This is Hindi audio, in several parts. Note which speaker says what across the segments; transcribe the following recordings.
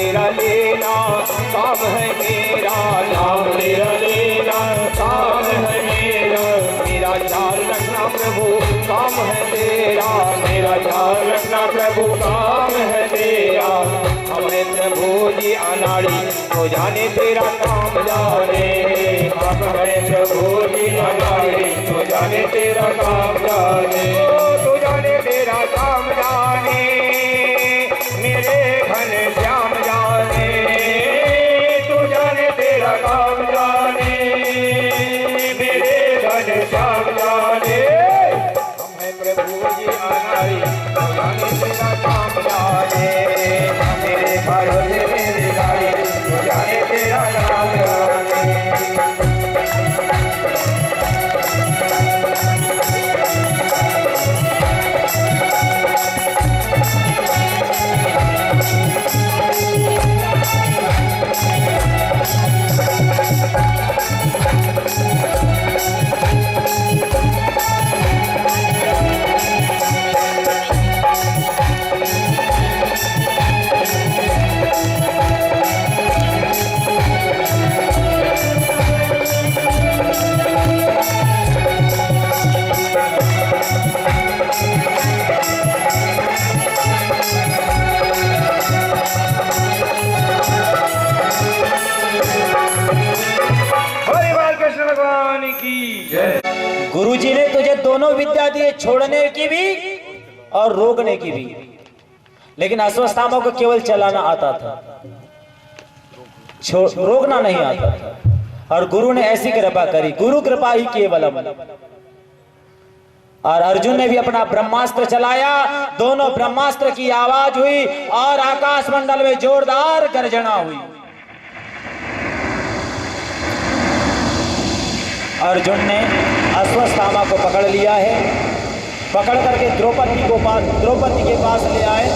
Speaker 1: तेरा लेना काम है मेरा, नाम तेरा लेना काम है मेरा। मेरा ख्याल रखना प्रभु काम है तेरा, मेरा ख्याल रखना प्रभु काम है तेरा। हमें प्रभु जी अनाड़ी तो जाने तेरा काम जाने, हमें प्रभु जी अनाड़ी तो जाने तेरा काम जाने, तो जाने तेरा काम जाने, मेरे घन श्याम जाने, तू जाने तेरा काम जाने, मेरे घन श्याम जाने। हमें प्रभु जी अनाड़ी तो जाने तेरा काम जाने, मेरे भरोसे मेरे गाड़ी तो जाने तेरा काम जाने।
Speaker 2: गुरुजी ने तुझे दोनों विद्या दी, छोड़ने की भी और रोकने की भी, लेकिन अश्वत्थामा को केवल चलाना आता था, रोकना नहीं आता था। और गुरु ने ऐसी कृपा करी, गुरु कृपा ही केवलम। और अर्जुन ने भी अपना ब्रह्मास्त्र चलाया, दोनों ब्रह्मास्त्र की आवाज हुई और आकाश मंडल में जोरदार गर्जना हुई। अर्जुन ने अश्वत्थामा को पकड़ लिया है, पकड़ करके द्रौपदी के पास ले आए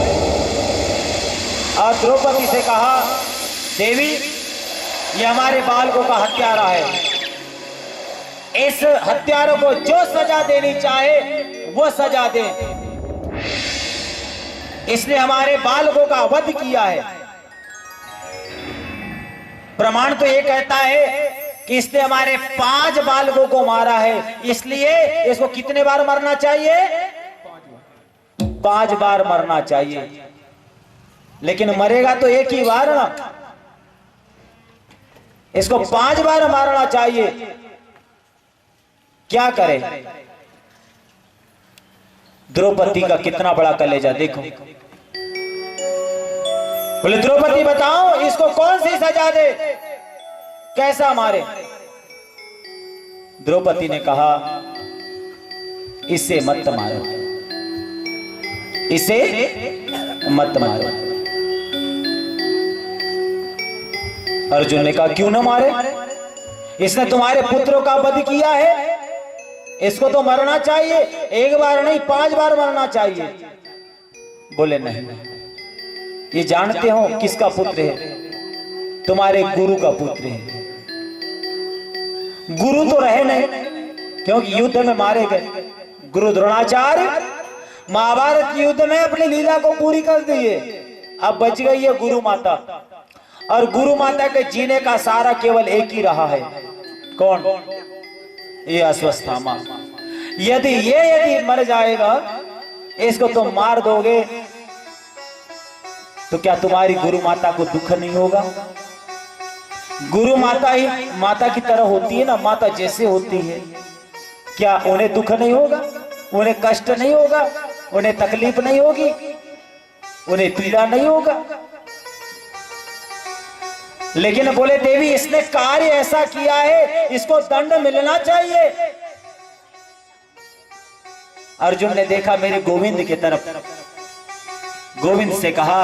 Speaker 2: और द्रौपदी से कहा, देवी ये हमारे बालकों का हत्यारा है, इस हत्यारों को जो सजा देनी चाहे वो सजा दे। इसने हमारे बालकों का वध किया है। प्रमाण तो ये कहता है कि इसने हमारे 5 बालकों को मारा है, इसलिए इसको कितने बार मरना चाहिए? 5 बार मरना चाहिए। लेकिन मरेगा तो एक ही बार ना, इसको 5 बार मारना चाहिए। क्या करे? द्रौपदी का कितना बड़ा कलेजा देखो। बोले द्रौपदी बताओ इसको कौन सी सजा दे, कैसा मारे? द्रौपदी ने कहा, इसे मत मारो, इसे मत मारो। अर्जुन ने कहा, क्यों ना मारे? इसने तुम्हारे पुत्रों का वध किया है, इसको तो मरना चाहिए, एक बार नहीं 5 बार मरना चाहिए। बोले नहीं, ये जानते हो किसका पुत्र है? तुम्हारे गुरु का पुत्र है। गुरु तो रहे नहीं, क्योंकि युद्ध में मारे गए। गुरु द्रोणाचार्य महाभारत युद्ध में अपनी लीला को पूरी कर दिए, अब बच गई है गुरु माता। और गुरु माता के जीने का सारा केवल एक ही रहा है, कौन? ये अश्वत्थामा। यदि मर जाएगा, इसको तुम मार दोगे, तो क्या तुम्हारी गुरु माता को दुख नहीं होगा? गुरु माता ही माता की तरह होती है ना, माता जैसे होती है, क्या उन्हें दुख नहीं होगा? उन्हें कष्ट नहीं होगा? उन्हें तकलीफ नहीं होगी? उन्हें पीड़ा नहीं होगा? लेकिन बोले देवी इसने कार्य ऐसा किया है, इसको दंड मिलना चाहिए। अर्जुन ने देखा मेरे गोविंद की तरफ, गोविंद से कहा,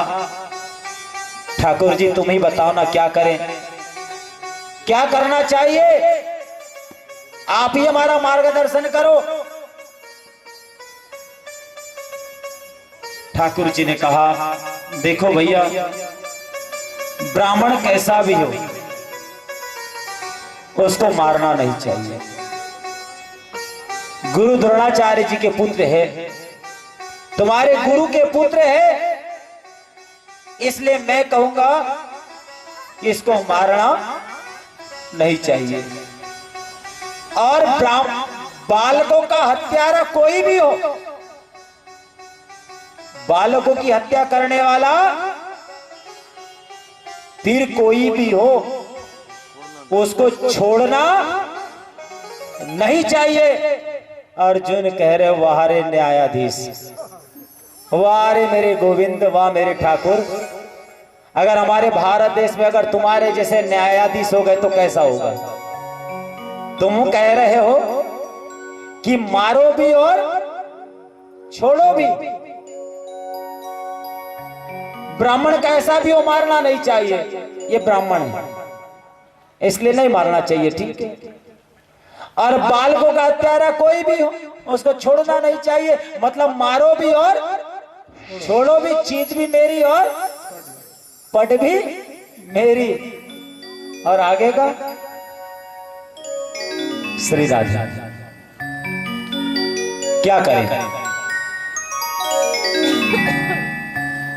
Speaker 2: ठाकुर जी तुम ही बताओ ना क्या करें, क्या करना चाहिए? आप ही हमारा मार्गदर्शन करो। ठाकुर जी ने कहा, देखो भैया, ब्राह्मण कैसा भी हो उसको मारना नहीं चाहिए। गुरु द्रोणाचार्य जी के पुत्र है, तुम्हारे गुरु के पुत्र है, इसलिए मैं कहूंगा कि इसको मारना नहीं चाहिए। और बालकों का हत्यारा कोई भी हो, बालकों की हत्या करने वाला फिर कोई भी हो, उसको छोड़ना नहीं चाहिए। अर्जुन कह रहे वाह रे न्यायाधीश, वाह रे मेरे गोविंद, वाह मेरे ठाकुर। अगर हमारे भारत देश में अगर तुम्हारे जैसे न्यायाधीश हो गए तो कैसा होगा? तुम कह रहे हो कि मारो भी और छोड़ो भी। ब्राह्मण कैसा भी हो मारना नहीं चाहिए, ये ब्राह्मण है इसलिए नहीं मारना चाहिए, ठीक है। और बालकों का हत्यारा कोई भी हो उसको छोड़ना नहीं चाहिए, मतलब मारो भी और छोड़ो भी, चीज भी मेरी और पट भी मेरी। और आगे का श्री राधा क्या करें?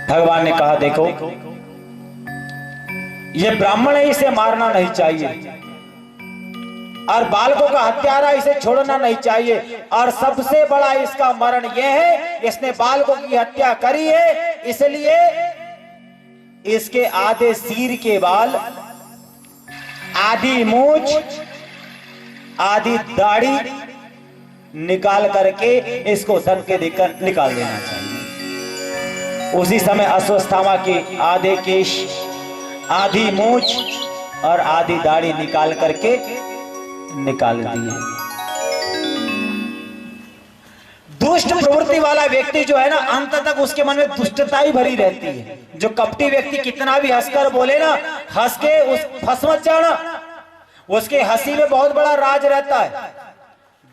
Speaker 2: भगवान ने कहा देखो ये ब्राह्मण है, इसे मारना नहीं चाहिए, और बालकों का हत्यारा इसे छोड़ना नहीं चाहिए। और सबसे बड़ा इसका मरण यह है, इसने बालकों की हत्या करी है, इसलिए इसके आधे सिर के बाल, आधी मूंछ, आधी दाढ़ी निकाल करके इसको धक्के देकर निकाल देना चाहिए। उसी समय अश्वत्थामा के आधे केश, आधी मूंछ और आधी दाढ़ी निकाल करके निकाल दिए। दुष्ट प्रवृत्ति वाला व्यक्ति जो है ना, अंत तक उसके मन में दुष्टता ही भरी रहती है। जो कपटी व्यक्ति कितना भी हंसकर बोले ना, हंस के उस फंस मत जाना, उसके हंसी में बहुत बड़ा राज रहता है।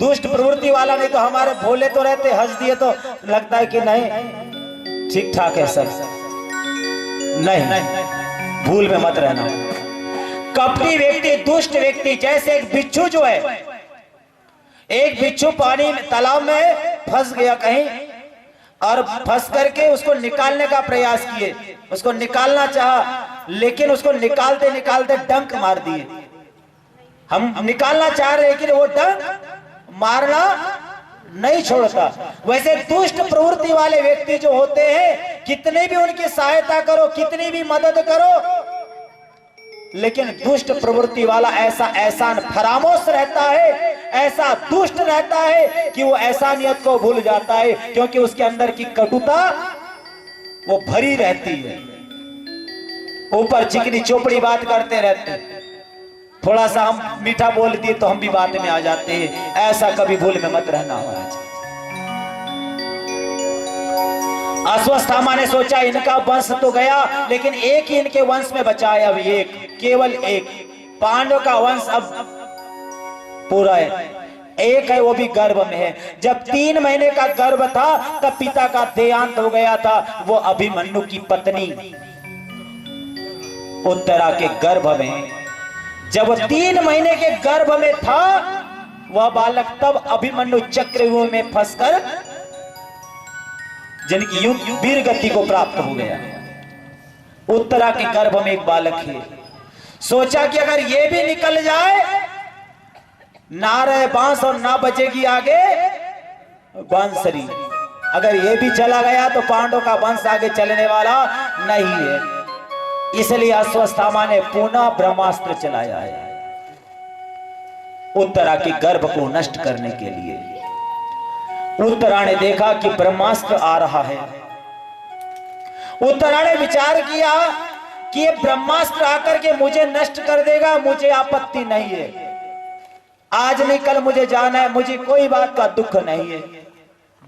Speaker 2: दुष्ट प्रवृत्ति वाला नहीं तो हमारे भोले तो रहते, हंस दिए तो लगता है कि नहीं ठीक ठाक है सब, नहीं, भूल में मत रहना। कपटी व्यक्ति, दुष्ट व्यक्ति, जैसे एक बिच्छू जो है, एक बिच्छू पानी में तालाब में फंस गया कहीं, और फंस करके उसको निकालने का प्रयास किए, उसको निकालना चाहा, लेकिन उसको निकालते निकालते डंक मार दिए। हम निकालना चाह रहे लेकिन वो डंक मारना नहीं छोड़ता। वैसे दुष्ट प्रवृत्ति वाले व्यक्ति जो होते हैं, कितनी भी उनकी सहायता करो, कितनी भी मदद करो, लेकिन दुष्ट प्रवृत्ति वाला ऐसा फरामोश रहता है, ऐसा दुष्ट रहता है कि वो ऐसा नियत को भूल जाता है, क्योंकि उसके अंदर की कटुता वो भरी रहती है। ऊपर चिकनी चोपड़ी बात करते रहते हैं, थोड़ा सा हम मीठा बोल दिए तो हम भी बात में आ जाते हैं। ऐसा कभी भूल में मत रहना महाराज। अश्वत्थामा ने सोचा इनका वंश तो गया, लेकिन एक ही इनके वंश में बचा है, अब एक, केवल एक। पांडव का वंश अब पूरा है, एक है, वो भी गर्भ में है। जब 3 महीने का गर्भ था तब पिता का देहांत हो गया था। वो अभिमन्यु की पत्नी उत्तरा के गर्भ में, जब वो 3 महीने के गर्भ में था, वह बालक तब अभिमन्यु चक्रव्यूह में फंसकर जिनकी वीर गति को प्राप्त हो गया। उत्तरा के गर्भ में एक बालक है। सोचा कि अगर ये भी निकल जाए, ना रहे बांस और ना बचेगी आगे बांसुरी। अगर ये भी चला गया तो पांडव का वंश आगे चलने वाला नहीं है। इसलिए अश्वत्थामा ने पुनः ब्रह्मास्त्र चलाया है उत्तरा के गर्भ को नष्ट करने के लिए। उत्तरा ने देखा कि ब्रह्मास्त्र आ रहा है। उत्तरा ने विचार किया कि ये ब्रह्मास्त्र आकर के मुझे नष्ट कर देगा, मुझे आपत्ति नहीं है। आज नहीं कल मुझे जाना है, मुझे कोई बात का दुख नहीं है।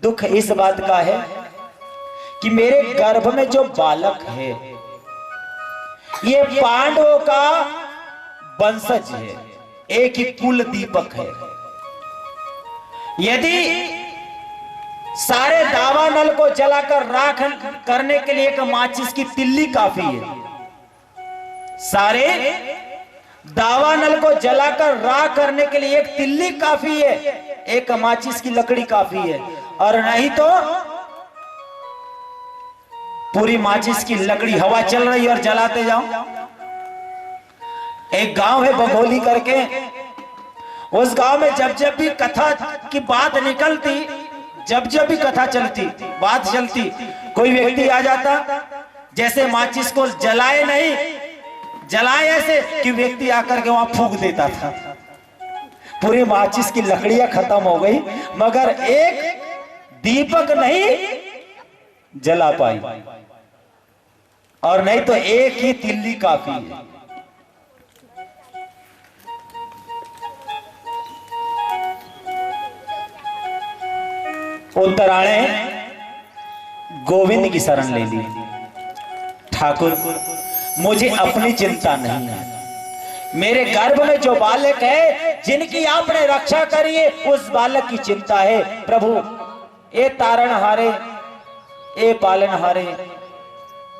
Speaker 2: दुख इस बात का है कि मेरे गर्भ में जो बालक है ये पांडवों का वंशज है, एक ही कुल दीपक है। यदि सारे दावानल को जलाकर राख करने के लिए एक माचिस की तिल्ली काफी है, सारे दावानल को जलाकर राख करने के लिए एक तिल्ली काफी है, एक माचिस की लकड़ी काफी है। और नहीं तो पूरी माचिस की लकड़ी हवा चल रही और जलाते जाओ। एक गांव है बघोली करके, उस गांव में जब जब भी कथा की बात निकलती, जब जब भी कथा चलती, बात चलती, कोई व्यक्ति आ जाता, जैसे माचिस को जलाए नहीं, जलाए ऐसे कि व्यक्ति आकर के वहां फूंक देता था। पूरी माचिस की लकड़ियां खत्म हो गई, मगर एक दीपक नहीं जला पाई, और नहीं तो एक ही तिल्ली काफी है। उत्तरायणे गोविंद की शरण ले ली। ठाकुर मुझे अपनी चिंता नहीं है, मेरे गर्भ में जो बालक है जिनकी आपने रक्षा करी है उस बालक की चिंता है। प्रभु ए तारण हारे, ए पालन हारे,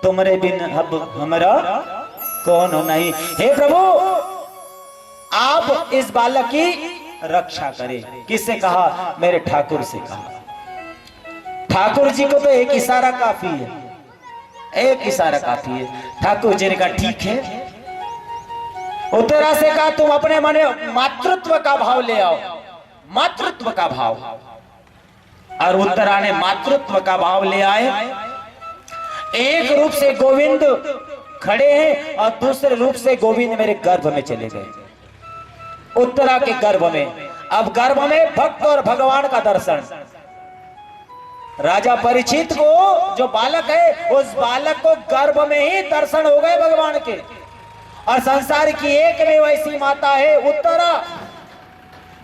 Speaker 2: तुम्हारे बिन अब हमारा कौन हो नहीं। हे प्रभु आप इस बालक की रक्षा करें। किससे कहा? मेरे ठाकुर से कहा। ठाकुर जी को तो एक इशारा काफी है, एक इशारा काफी है। ठाकुर जी ने कहा ठीक है। उत्तरा से कहा तुम अपने मन में मातृत्व का भाव ले आओ, मातृत्व का भाव। और उत्तरा ने मातृत्व का भाव ले आए। एक रूप से गोविंद खड़े हैं और दूसरे रूप से गोविंद मेरे गर्भ में चले गए, उत्तरा के गर्भ में। अब गर्भ में भक्त और भगवान का दर्शन। राजा परीक्षित को जो बालक है उस बालक को गर्भ में ही दर्शन हो गए भगवान के। और संसार की एक में वैसी माता है उत्तरा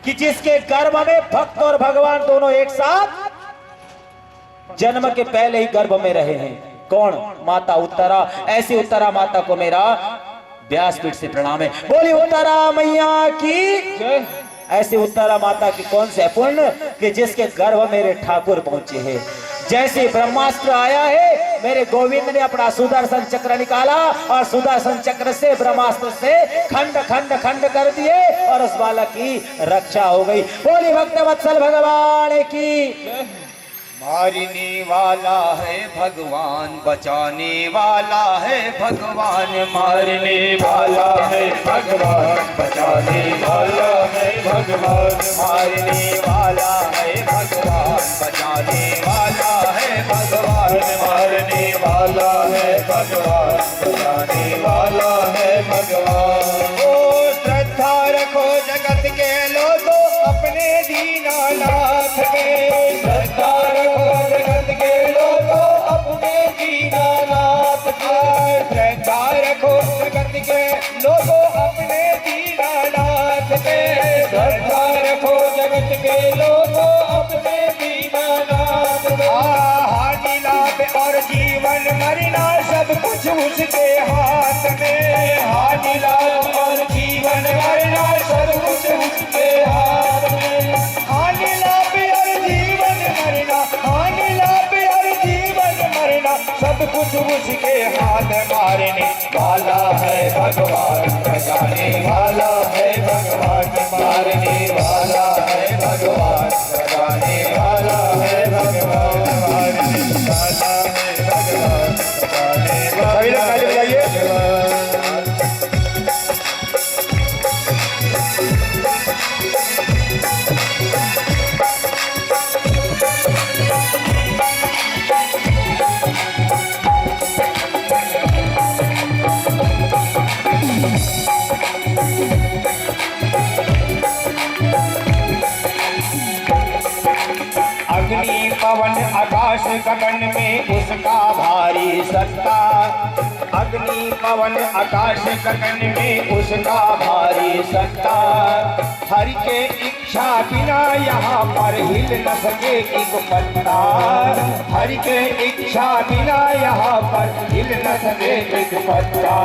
Speaker 2: कि जिसके गर्भ में भक्त और भगवान दोनों एक साथ जन्म के पहले ही गर्भ में रहे हैं। कौन? माता उत्तरा। ऐसी उत्तरा माता को मेरा व्यासपीठ से प्रणाम है। बोली उत्तरा मैया की। ऐसी उत्तरा माता की कौन से पुण्य कि जिसके गर्भ मेरे ठाकुर पहुंचे हैं। जैसे ब्रह्मास्त्र आया है, मेरे गोविंद ने अपना सुदर्शन चक्र निकाला और सुदर्शन चक्र से ब्रह्मास्त्र से खंड खंड खंड कर दिए और उस बालक की रक्षा हो गई। बोली भक्त वत्सल भगवान की।
Speaker 1: मारने वाला है भगवान, बचाने वाला है भगवान। मारने वाला है भगवान, बचाने वाला है भगवान। मारने वाला है भगवान, बचाने वाला है भगवान। मारने वाला है भगवान, बचाने वाला है भगवान। ओ श्रद्धा रखो जगत के लोगों अपने दीनानाथ के। श्रद्धा जगत के लोगों अपने दीनानाथ के। श्रद्धा रखो जगत के लोगों अपने दीनानाथ के। श्रद्धा रखो जगत के लोगों अपने दीनानाथ के। हानि लाभ और जीवन मरना सब कुछ उसके हाथ में। हानि लाभ और जीवन मरना सब कुछ उसके हाथ में। हानि लाभ और जीवन मरना, हानि लाभ और जीवन मरना सब कुछ उसके हाथ। मारने वाला है भगवान, बचाने वाला है भगवान। मारने वाला है भगवान, बचाने वाला है भगवान। मारने वाला है भगवान, बचाने वाला है भगवान। अग्नि पवन आकाश गगन में उसका भारी सत्ता। अग्नि पवन आकाश गगन में उसका भारी सत्ता। हरि के इच्छा बिना यहाँ पर हिल न सके एक पत्ता। हरि के इच्छा बिना यहाँ पर हिल न सके एक पत्ता।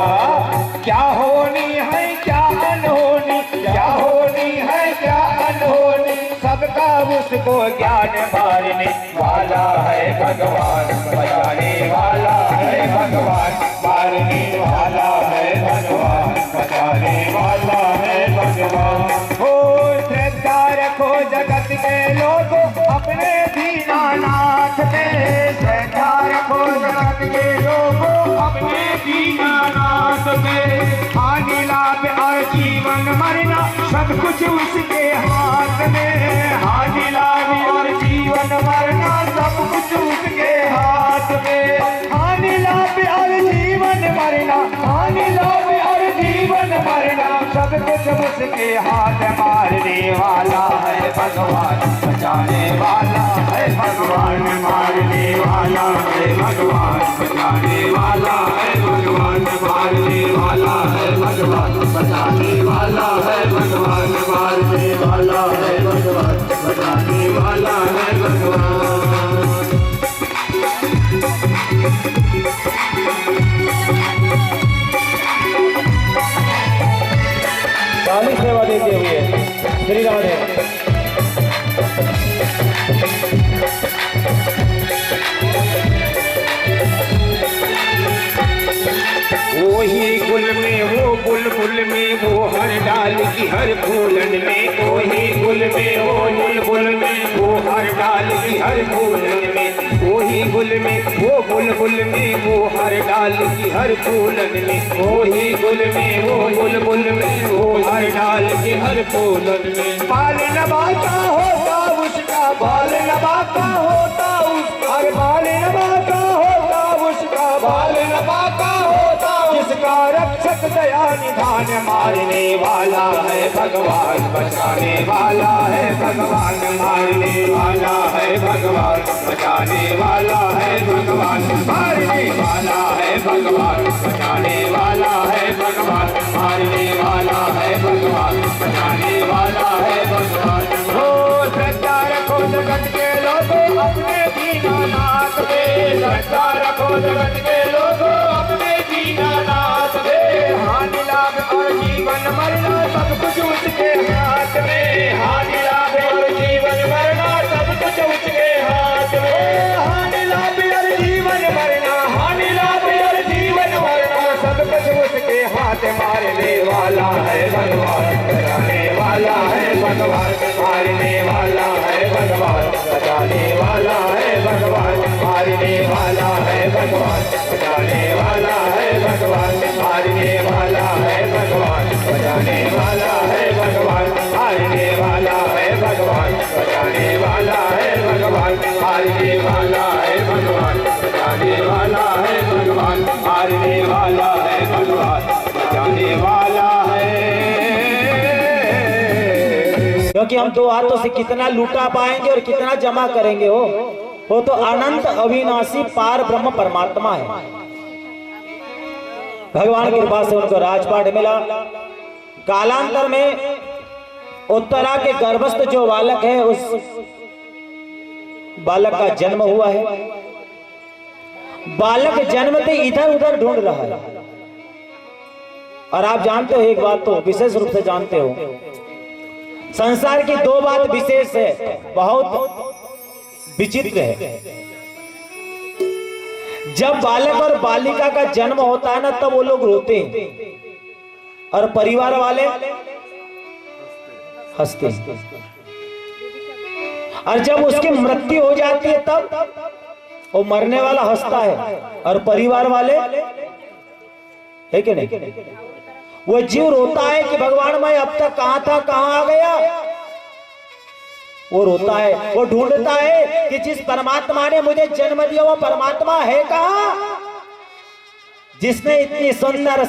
Speaker 1: क्या होनी है क्या अनहोनी, क्या होनी है क्या अनहोनी सबका उसको ज्ञान। मारने वाला है भगवान, बचाने वाला है भगवान। मारने वाला है भगवान, बचाने वाला है भगवान। हो श्रद्धा रखो जगत के लोगों अपने दीनानाथ में। श्रद्धा रखो जगत के लोगों अपने दीनानाथ में। हानि लाभ और जीवन मरना सब कुछ उसके हाथ में। हानि लाभ और जीवन मरना सब कुछ उसके हाथ में। हानि लाभ और जीवन मरना, हानि लाभ और जीवन मरना सब कुछ उसके हाथ। मारने वाला है भगवान, बचाने वाला है भगवान। मारने वाला है भगवान, बचाने वाला है भगवान। मारने वाला है भगवान, बचाने वाला है भगवान। मारने वाला है भगवान, बचाने वाला है भगवान।
Speaker 2: काली सेवा देते हुए श्री राधे।
Speaker 1: वही गुल में वो बुलबुल में वो हर डाल की हर फूलन में। वही गुल में वो बुलबुल में वो हर डाल की हर फूलन में। वही गुल में वो बुलबुल में वो हर डाल की हर फूलन में। वही गुल में वो बुलबुल में वो हर डाल की हर फूलन में। बाल नबाता होता उसका, बाल नबाता होता उसका, हर बाल नबाता होता उसका, बाल नबाता होता जिसका रक्षक दया निधान। मारने वाला है भगवान, बचाने वाला है भगवान। मारने वाला है भगवान, बचाने वाला है भगवान। मारने वाला है भगवान, बचाने वाला है भगवान। मारने वाला है भगवान, बचाने वाला है भगवान। हो श्रद्धा रखो जगत के लोगों अपने दीनानाथ में। श्रद्धा रखो जगत के लोगों अपने दीनानाथ में। हानि लाभ और जीवन मरना सब कुछ उसके हाथ में। हानि लाभ और जीवन मरना सब कुछ उसके हाथ में। हानि लाभ और जीवन मरना, हानि लाभ और जीवन मरना सब कुछ उसके हाथ। मारने वाला है भगवान, बचाने वाला है भगवान। मारने वाला है भगवान, बचाने वाला है भगवान। मारने वाला है भगवान, बचाने वाला है भगवान। मारने वाला है भगवान, बचाने वाला है भगवान। मारने वाला है भगवान, बचाने वाला है भगवान। मारने वाला है भगवान, बचाने वाला है भगवान। मारने वाला है भगवान, बचाने वाला है।
Speaker 2: क्योंकि हम दो हाथों से कितना लूटा पाएंगे और कितना जमा करेंगे। वो तो अनंत अविनाशी पार ब्रह्म परमात्मा है। भगवान की कृपा से उनको राजपाट मिला। कालांतर में उत्तरा के गर्भस्थ जो बालक है उस बालक का जन्म हुआ है। बालक जन्मते इधर उधर ढूंढ रहा है। और आप जानते हो एक बात, तो विशेष रूप से जानते हो, संसार की दो बात विशेष है, बहुत विचित्र है। जब बालक और बालिका का जन्म होता है ना, तब वो लोग रोते हैं और परिवार वाले हंसते हैं। और जब उसकी मृत्यु हो जाती है तब वो मरने वाला हंसता है और परिवार वाले, है कि नहीं? वो जीव रोता है कि भगवान मैं अब तक कहां था, कहां आ गया। वो रोता है, वो ढूंढता है कि जिस परमात्मा ने मुझे जन्म दिया वो परमात्मा है कहां, जिसने इतनी सुंदर